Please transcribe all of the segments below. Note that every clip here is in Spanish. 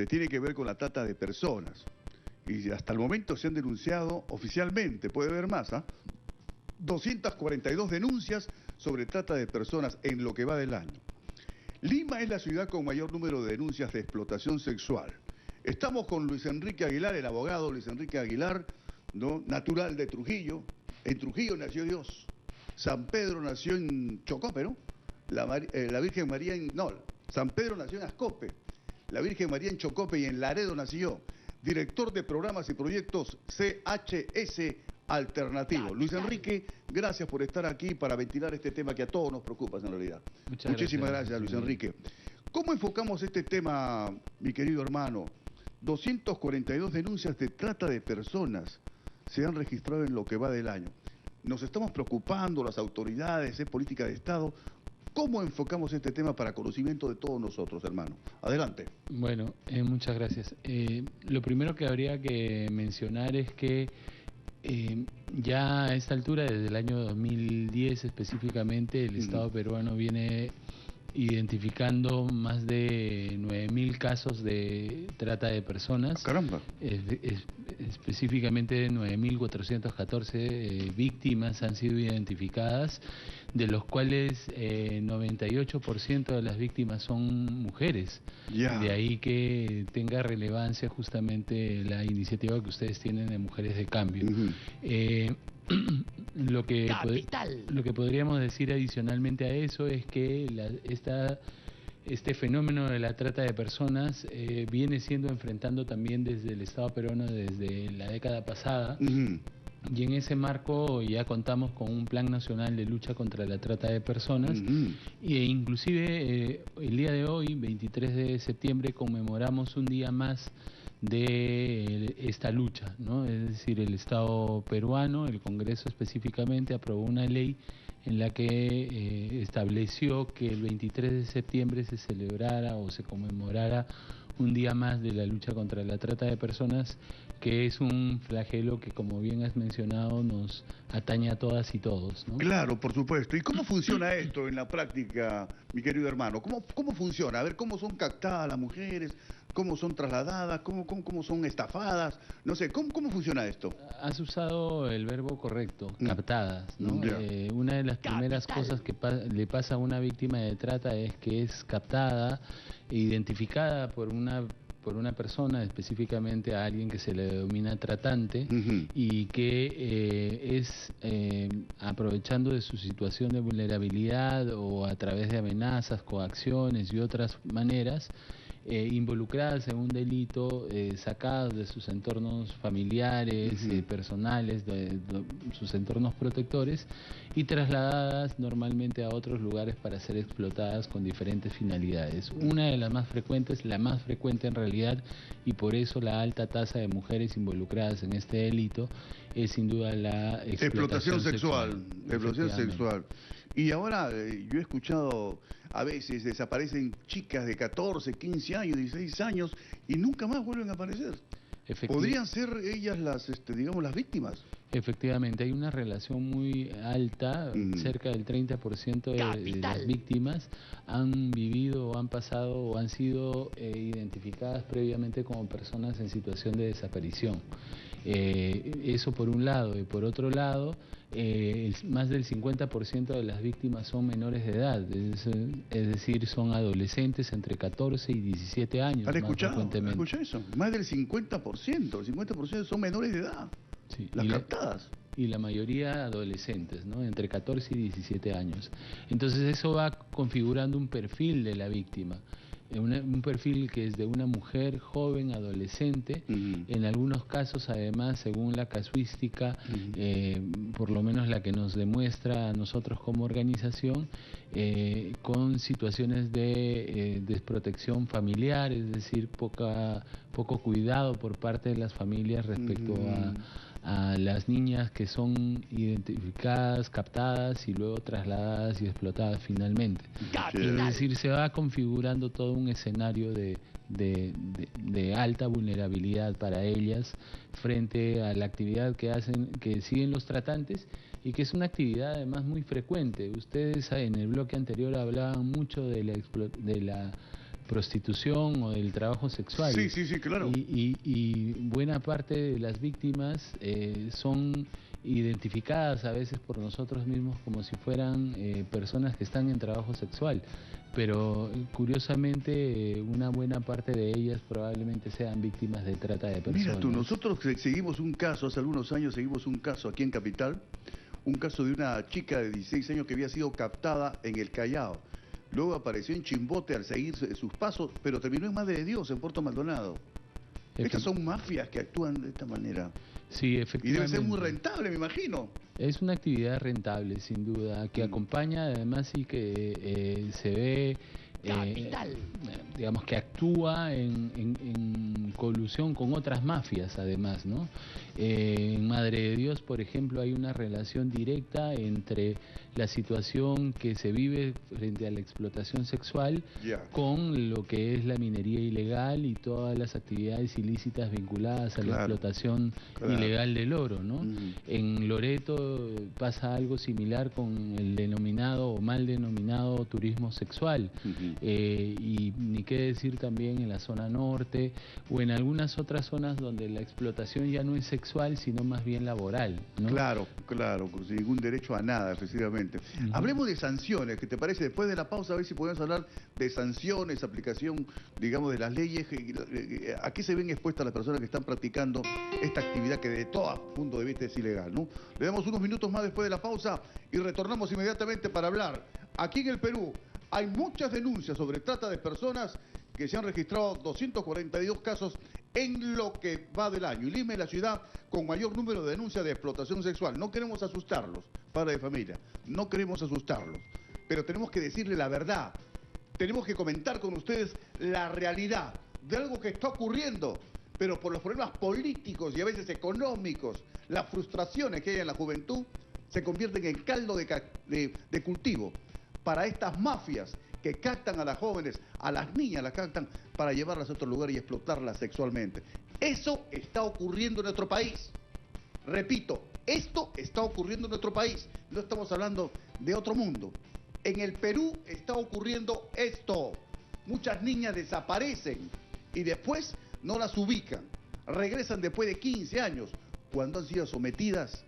tiene que ver con la trata de personas. Y hasta el momento se han denunciado oficialmente, puede haber más, 242 denuncias sobre trata de personas en lo que va del año. Lima es la ciudad con mayor número de denuncias de explotación sexual. Estamos con Luis Enrique Aguilar, el abogado Luis Enrique Aguilar, ¿no? Natural de Trujillo. En Trujillo nació Dios. San Pedro nació en Chocope, ¿no? La Virgen María San Pedro nació en Ascope. La Virgen María en Chocope y en Laredo nació. Director de programas y proyectos CHS Alternativo. Luis Enrique, gracias por estar aquí para ventilar este tema que a todos nos preocupa en realidad. Muchísimas gracias, Luis Enrique. ¿Cómo enfocamos este tema, mi querido hermano? 242 denuncias de trata de personas se han registrado en lo que va del año. Nos estamos preocupando, las autoridades, es política de Estado. ¿Cómo enfocamos este tema para conocimiento de todos nosotros, hermano? Adelante. Bueno, muchas gracias. Lo primero que habría que mencionar es que ya a esta altura, desde el año 2010 específicamente, el Estado peruano viene identificando más de 9.000 casos de trata de personas. ¡Caramba! Específicamente 9.414 víctimas han sido identificadas, de los cuales 98% de las víctimas son mujeres. De ahí que tenga relevancia justamente la iniciativa que ustedes tienen de Mujeres de Cambio. Lo que podríamos decir adicionalmente a eso es que este fenómeno de la trata de personas viene siendo enfrentando también desde el Estado peruano desde la década pasada. Y en ese marco ya contamos con un plan nacional de lucha contra la trata de personas e inclusive el día de hoy, 23 de septiembre, conmemoramos un día más de esta lucha, ¿no? Es decir, el Estado peruano, el Congreso específicamente, aprobó una ley en la que estableció que el 23 de septiembre se celebrara o se conmemorara un día más de la lucha contra la trata de personas, que es un flagelo que, como bien has mencionado, nos atañe a todas y todos, ¿no? Claro, por supuesto. ¿Y cómo funciona esto en la práctica, mi querido hermano? ¿Cómo funciona? A ver, ¿cómo son captadas las mujeres? ¿Cómo son trasladadas? ¿Cómo son estafadas? No sé, ¿cómo funciona esto? Has usado el verbo correcto, captadas, ¿no? Una de las primeras cosas que le pasa a una víctima de trata es que es captada e identificada por una persona, específicamente a alguien que se le denomina tratante, y que aprovechando de su situación de vulnerabilidad o a través de amenazas, coacciones y otras maneras, involucradas en un delito, sacadas de sus entornos familiares, personales, de sus entornos protectores, y trasladadas normalmente a otros lugares para ser explotadas con diferentes finalidades. Una de las más frecuentes, la más frecuente en realidad, y por eso la alta tasa de mujeres involucradas en este delito, es sin duda la explotación sexual. Explotación sexual. Y ahora yo he escuchado, a veces desaparecen chicas de 14, 15 años, 16 años y nunca más vuelven a aparecer. ¿Podrían ser ellas las víctimas? Efectivamente, hay una relación muy alta, cerca del 30% de las víctimas han vivido o han pasado o han sido identificadas previamente como personas en situación de desaparición. Eso por un lado, y por otro lado, más del 50% de las víctimas son menores de edad, es decir, son adolescentes entre 14 y 17 años. ¿Escuchó eso? Más del 50% son menores de edad. Sí, las captadas. Y la mayoría adolescentes, ¿no? Entre 14 y 17 años. Entonces eso va configurando un perfil de la víctima. Un perfil que es de una mujer joven, adolescente, en algunos casos además, según la casuística, por lo menos la que nos demuestra a nosotros como organización, con situaciones de desprotección familiar, es decir, poco cuidado por parte de las familias respecto a las niñas que son identificadas, captadas y luego trasladadas y explotadas finalmente. Es decir, se va configurando todo un escenario de alta vulnerabilidad para ellas frente a la actividad que siguen los tratantes, y que es una actividad además muy frecuente. Ustedes en el bloque anterior hablaban mucho de la prostitución o del trabajo sexual. Sí, sí, sí, claro. Y buena parte de las víctimas son identificadas a veces por nosotros mismos como si fueran personas que están en trabajo sexual, pero curiosamente una buena parte de ellas probablemente sean víctimas de trata de personas. Mira tú, nosotros seguimos un caso, hace algunos años seguimos un caso aquí en Capital, un caso de una chica de 16 años que había sido captada en el Callao. Luego apareció en Chimbote al seguir sus pasos, pero terminó en Madre de Dios, en Puerto Maldonado. Estas son mafias que actúan de esta manera. Sí, efectivamente. Y debe ser muy rentable, me imagino. Es una actividad rentable, sin duda, que acompaña además y que se ve, digamos, que actúa en colusión con otras mafias, además, ¿no? En Madre de Dios, por ejemplo, hay una relación directa entre la situación que se vive frente a la explotación sexual con lo que es la minería ilegal y todas las actividades ilícitas vinculadas a la explotación ilegal del oro, ¿no? En Loreto pasa algo similar con el denominado o mal denominado turismo sexual, y ni qué decir también en la zona norte o en algunas otras zonas donde la explotación ya no es sexual sino más bien laboral, ¿no? Claro, claro, sin ningún derecho a nada, efectivamente. Hablemos de sanciones, ¿qué te parece? Después de la pausa, a ver si podemos hablar de sanciones, aplicación, digamos, de las leyes, a qué se ven expuestas las personas que están practicando esta actividad que de todo punto de vista es ilegal, ¿no? Le damos unos minutos más después de la pausa y retornamos inmediatamente para hablar. Aquí en el Perú hay muchas denuncias sobre trata de personas que se han registrado 242 casos en lo que va del año. Y Lima es la ciudad con mayor número de denuncias de explotación sexual. No queremos asustarlos, padres de familia, no queremos asustarlos, pero tenemos que decirle la verdad. Tenemos que comentar con ustedes la realidad de algo que está ocurriendo, pero por los problemas políticos y a veces económicos, las frustraciones que hay en la juventud, se convierten en caldo de cultivo para estas mafias que captan a las jóvenes, a las niñas las captan para llevarlas a otro lugar y explotarlas sexualmente. Eso está ocurriendo en nuestro país. Repito, esto está ocurriendo en nuestro país. No estamos hablando de otro mundo. En el Perú está ocurriendo esto. Muchas niñas desaparecen y después no las ubican. Regresan después de 15 años cuando han sido sometidas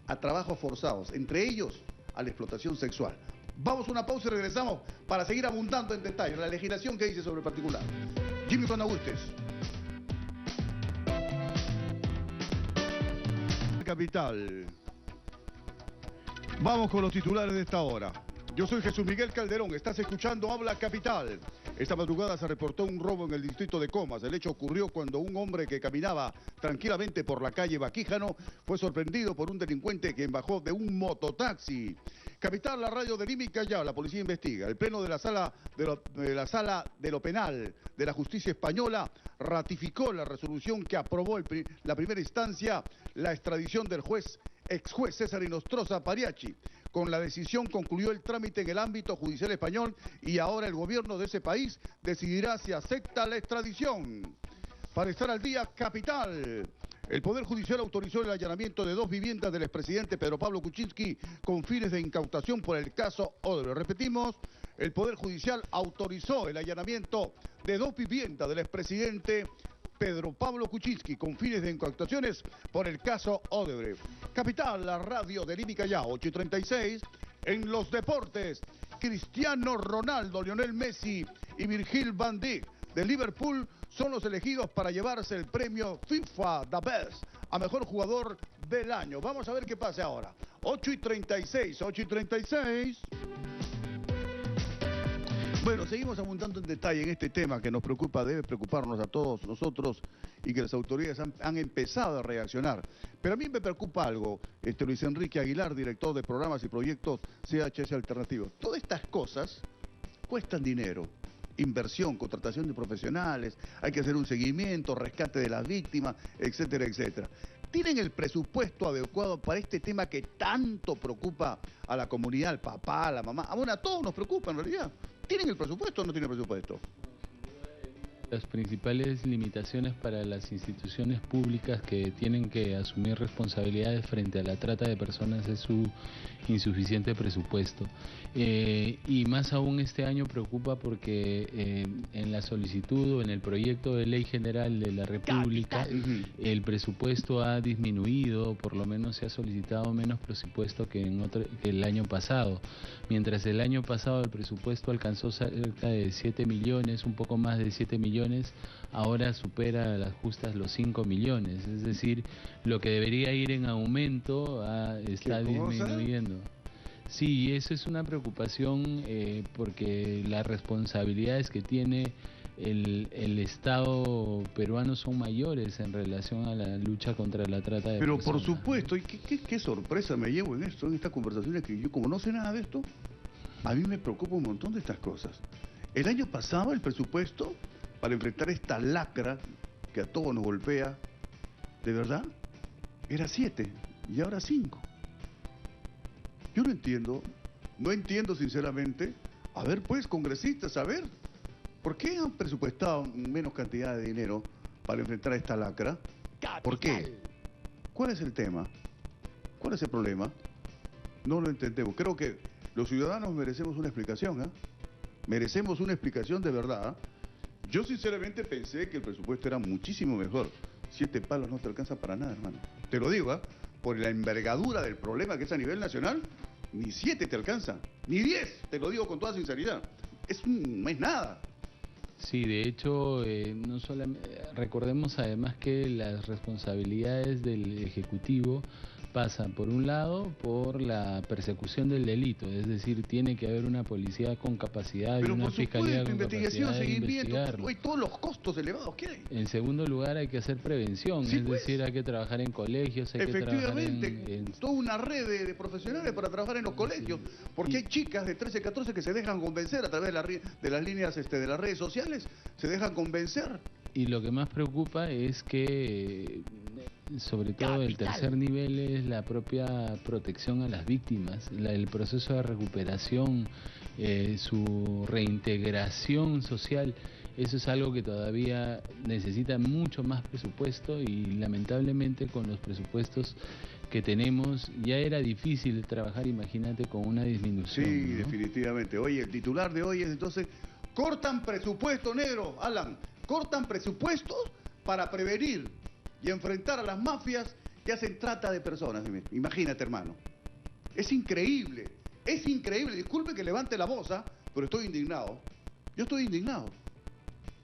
a trabajos forzados, entre ellos a la explotación sexual. Vamos a una pausa y regresamos para seguir abundando en detalle la legislación que dice sobre el particular. Jimmy Conagustes. Capital. Vamos con los titulares de esta hora. Yo soy Jesús Miguel Calderón, estás escuchando Habla Capital. Esta madrugada se reportó un robo en el distrito de Comas. El hecho ocurrió cuando un hombre que caminaba tranquilamente por la calle Baquíjano fue sorprendido por un delincuente que bajó de un mototaxi. Capital, la radio de Lima y Callao, la policía investiga. El pleno de la sala de lo penal de la justicia española ratificó la resolución que aprobó la primera instancia la extradición del ex juez César Inostroza Pariachi. Con la decisión concluyó el trámite en el ámbito judicial español y ahora el gobierno de ese país decidirá si acepta la extradición. Para estar al día, Capital. El Poder Judicial autorizó el allanamiento de 2 viviendas del expresidente Pedro Pablo Kuczynski con fines de incautación por el caso Odebrecht. Repetimos, el Poder Judicial autorizó el allanamiento de 2 viviendas del expresidente Pedro Pablo Kuczynski con fines de incautaciones por el caso Odebrecht. Capital, la radio de Lima y Callao, 8:36. En los deportes, Cristiano Ronaldo, Lionel Messi y Virgil van Dijk de Liverpool son los elegidos para llevarse el premio FIFA The Best a mejor jugador del año. Vamos a ver qué pasa ahora. 8:36, 8:36. Bueno, seguimos abundando en detalle en este tema que nos preocupa, debe preocuparnos a todos nosotros y que las autoridades han empezado a reaccionar. Pero a mí me preocupa algo, Luis Enrique Aguilar, director de programas y proyectos CHS Alternativos. Todas estas cosas cuestan dinero. Inversión, contratación de profesionales, hay que hacer un seguimiento, rescate de las víctimas, etcétera, etcétera. ¿Tienen el presupuesto adecuado para este tema que tanto preocupa a la comunidad, al papá, a la mamá? Bueno, a todos nos preocupa en realidad. ¿Tienen el presupuesto o no tienen presupuesto? las principales limitaciones para las instituciones públicas que tienen que asumir responsabilidades frente a la trata de personas es su insuficiente presupuesto. Y más aún este año preocupa porque en la solicitud o en el proyecto de ley general de la República el presupuesto ha disminuido, por lo menos se ha solicitado menos presupuesto que el año pasado. Mientras el año pasado el presupuesto alcanzó cerca de 7 millones, un poco más de 7 millones, ahora supera a las justas los 5 millones. Es decir, lo que debería ir en aumento está disminuyendo. Sí, eso es una preocupación porque las responsabilidades que tiene el Estado peruano son mayores en relación a la lucha contra la trata de personas. Pero por supuesto, y qué sorpresa me llevo en esto, en estas conversaciones, que yo como no sé nada de esto, a mí me preocupa un montón de estas cosas. El año pasado el presupuesto para enfrentar esta lacra que a todos nos golpea, de verdad, era 7 y ahora 5. Yo no entiendo sinceramente. A ver pues, congresistas, a ver, ¿por qué han presupuestado menos cantidad de dinero para enfrentar esta lacra? ¿Por qué? ¿Cuál es el tema? ¿Cuál es el problema? No lo entendemos. Creo que los ciudadanos merecemos una explicación, ¿eh? Merecemos una explicación de verdad. Yo sinceramente pensé que el presupuesto era muchísimo mejor. 7 palos no te alcanza para nada, hermano. Te lo digo, ¿eh? Por la envergadura del problema que es a nivel nacional, ni 7 te alcanza, ni 10, te lo digo con toda sinceridad. No es nada. Sí, de hecho, no recordemos además que las responsabilidades del Ejecutivo pasan, por un lado, por la persecución del delito, es decir, tiene que haber una policía con capacidad y una fiscalía con investigación, seguimiento, investigar. todos los costos elevados que hay. En segundo lugar, hay que hacer prevención, sí, es decir, hay que trabajar en colegios, hay que trabajar en toda una red de profesionales para trabajar en los colegios, porque hay chicas de 13, 14 que se dejan convencer a través de las líneas de las redes sociales, se dejan convencer. Y lo que más preocupa es que, sobre todo el tercer nivel, es la propia protección a las víctimas, el proceso de recuperación, su reintegración social. Eso es algo que todavía necesita mucho más presupuesto y lamentablemente con los presupuestos que tenemos ya era difícil trabajar, imagínate, con una disminución. Sí, ¿no? Definitivamente. Oye, el titular de hoy es entonces, cortan presupuesto, negro, Alan. Cortan presupuestos para prevenir y enfrentar a las mafias que hacen trata de personas. Imagínate, hermano. Es increíble, disculpe que levante la voz, pero estoy indignado. Yo estoy indignado.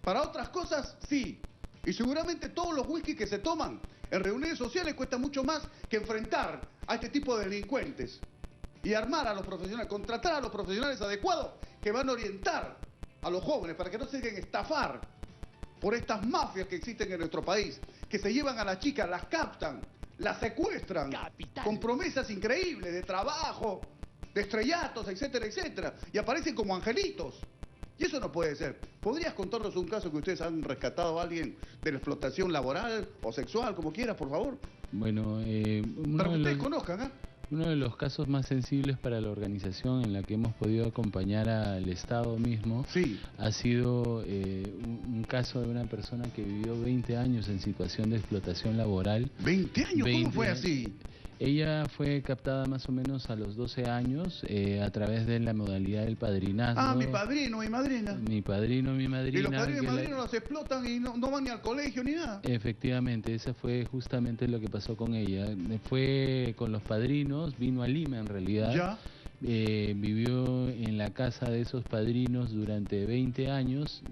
Para otras cosas, sí. Y seguramente todos los whisky que se toman en reuniones sociales cuesta mucho más que enfrentar a este tipo de delincuentes. Y armar a los profesionales, contratar a los profesionales adecuados que van a orientar a los jóvenes para que no se dejen estafar por estas mafias que existen en nuestro país, que se llevan a las chicas, las captan, las secuestran, con promesas increíbles de trabajo, de estrellatos, etcétera, etcétera, y aparecen como angelitos. Y eso no puede ser. ¿Podrías contarnos un caso que ustedes han rescatado a alguien de la explotación laboral o sexual, como quieras, por favor? Bueno, para que ustedes conozcan, ¿eh? Uno de los casos más sensibles para la organización en la que hemos podido acompañar al Estado mismo ha sido un caso de una persona que vivió 20 años en situación de explotación laboral. ¿20 años? ¿Cómo fue así? Ella fue captada más o menos a los 12 años a través de la modalidad del padrinazgo. Ah, mi padrino, mi madrina. Mi padrino, mi madrina. Y los padrinos y madrinas las explotan y no van ni al colegio ni nada. Efectivamente, esa fue justamente lo que pasó con ella. Fue con los padrinos, vino a Lima en realidad. Ya. Vivió en la casa de esos padrinos durante 20 años,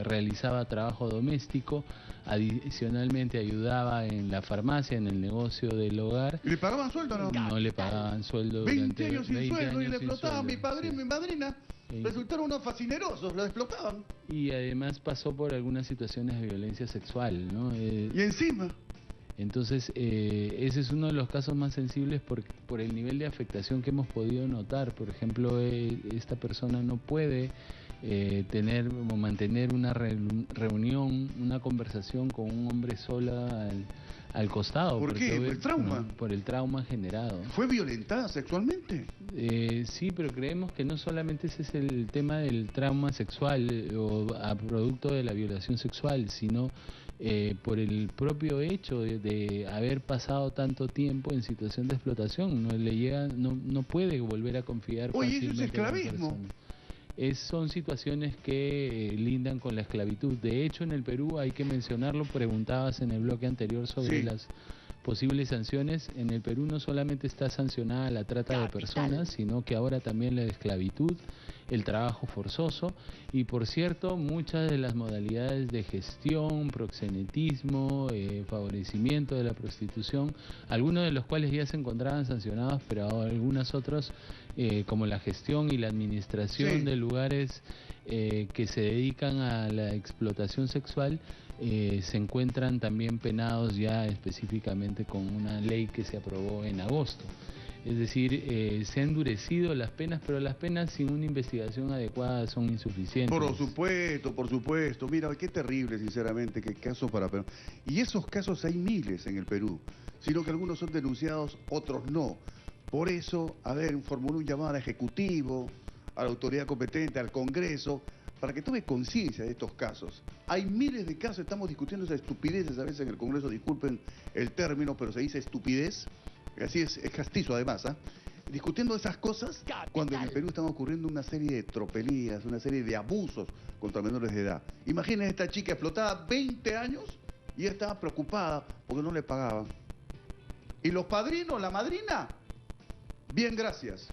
realizaba trabajo doméstico, adicionalmente ayudaba en la farmacia, en el negocio del hogar. ¿Y le pagaban sueldo o no? No le pagaban sueldo. 20 años sin sueldo y le explotaban. Mi padrino y mi madrina resultaron unos fascinerosos, lo explotaban. Y además pasó por algunas situaciones de violencia sexual, ¿no? Y encima... Entonces, ese es uno de los casos más sensibles por el nivel de afectación que hemos podido notar. Por ejemplo, esta persona no puede tener o mantener una reunión, una conversación con un hombre sola al costado. ¿Por qué? ¿Por el trauma? No, por el trauma generado. ¿Fue violentada sexualmente? Sí, pero creemos que no solamente ese es el tema del trauma sexual o a producto de la violación sexual, sino por el propio hecho de haber pasado tanto tiempo en situación de explotación. No puede volver a confiar fácilmente. Oye, eso es esclavismo. Son situaciones que lindan con la esclavitud. De hecho, en el Perú, hay que mencionarlo, preguntabas en el bloque anterior sobre las posibles sanciones. En el Perú no solamente está sancionada la trata de personas, sino que ahora también la esclavitud, el trabajo forzoso y, por cierto, muchas de las modalidades de gestión, proxenetismo, favorecimiento de la prostitución, algunos de los cuales ya se encontraban sancionados, pero algunas otras, como la gestión y la administración de lugares que se dedican a la explotación sexual, se encuentran también penados ya específicamente con una ley que se aprobó en agosto. Es decir, se han endurecido las penas, pero las penas sin una investigación adecuada son insuficientes. Por supuesto, por supuesto. Mira, qué terrible, sinceramente, qué casos para Perú. Y esos casos hay miles en el Perú, sino que algunos son denunciados, otros no. Por eso, formuló un llamado al Ejecutivo, a la autoridad competente, al Congreso, para que tome conciencia de estos casos. Hay miles de casos, estamos discutiendo esas estupideces a veces en el Congreso, disculpen el término, pero se dice estupidez, así es castizo además, discutiendo esas cosas cuando en el Perú están ocurriendo una serie de tropelías, una serie de abusos contra menores de edad. Imaginen esta chica explotada, 20 años, y ella estaba preocupada porque no le pagaban. Y los padrinos, la madrina, bien gracias,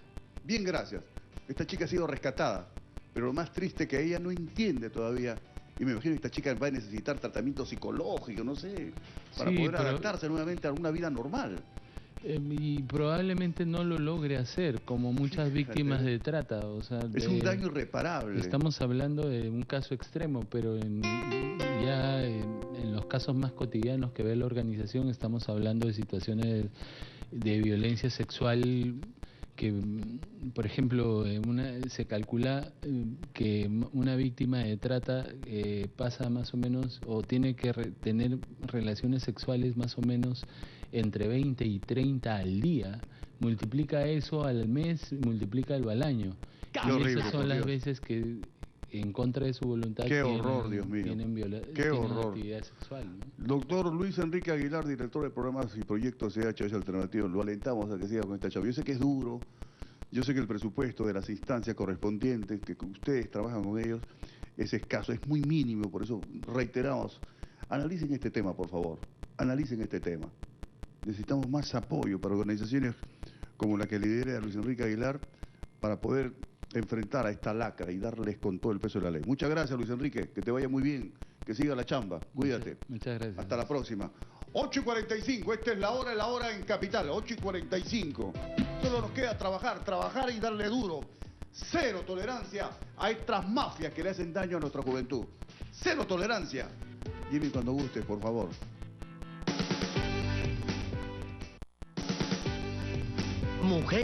bien gracias. Esta chica ha sido rescatada. Pero lo más triste es que ella no entiende todavía, y me imagino que esta chica va a necesitar tratamiento psicológico, no sé, para poder adaptarse nuevamente a una vida normal. Y probablemente no lo logre hacer, como muchas víctimas de trata. O sea, es un daño irreparable. Estamos hablando de un caso extremo, pero en los casos más cotidianos que ve la organización estamos hablando de situaciones de violencia sexual que, por ejemplo, se calcula que una víctima de trata pasa más o menos, o tiene que tener relaciones sexuales más o menos entre 20 y 30 al día. Multiplica eso al mes, multiplícalo al año. Y esas son las veces que, en contra de su voluntad, tienen actividad sexual, ¿no? Doctor Luis Enrique Aguilar, director de programas y proyectos CHS Alternativo, lo alentamos a que siga con esta chava. Yo sé que es duro, yo sé que el presupuesto de las instancias correspondientes, que ustedes trabajan con ellos, es escaso, es muy mínimo, por eso reiteramos, analicen este tema, por favor, analicen este tema. Necesitamos más apoyo para organizaciones como la que lidera Luis Enrique Aguilar para poder enfrentar a esta lacra y darles con todo el peso de la ley. Muchas gracias, Luis Enrique, que te vaya muy bien, que siga la chamba, cuídate. Muchas gracias. Hasta la próxima. 8:45, esta es la hora en Capital, 8:45. Solo nos queda trabajar y darle duro. Cero tolerancia a estas mafias que le hacen daño a nuestra juventud. Cero tolerancia. Jimmy, cuando guste, por favor. Mujer.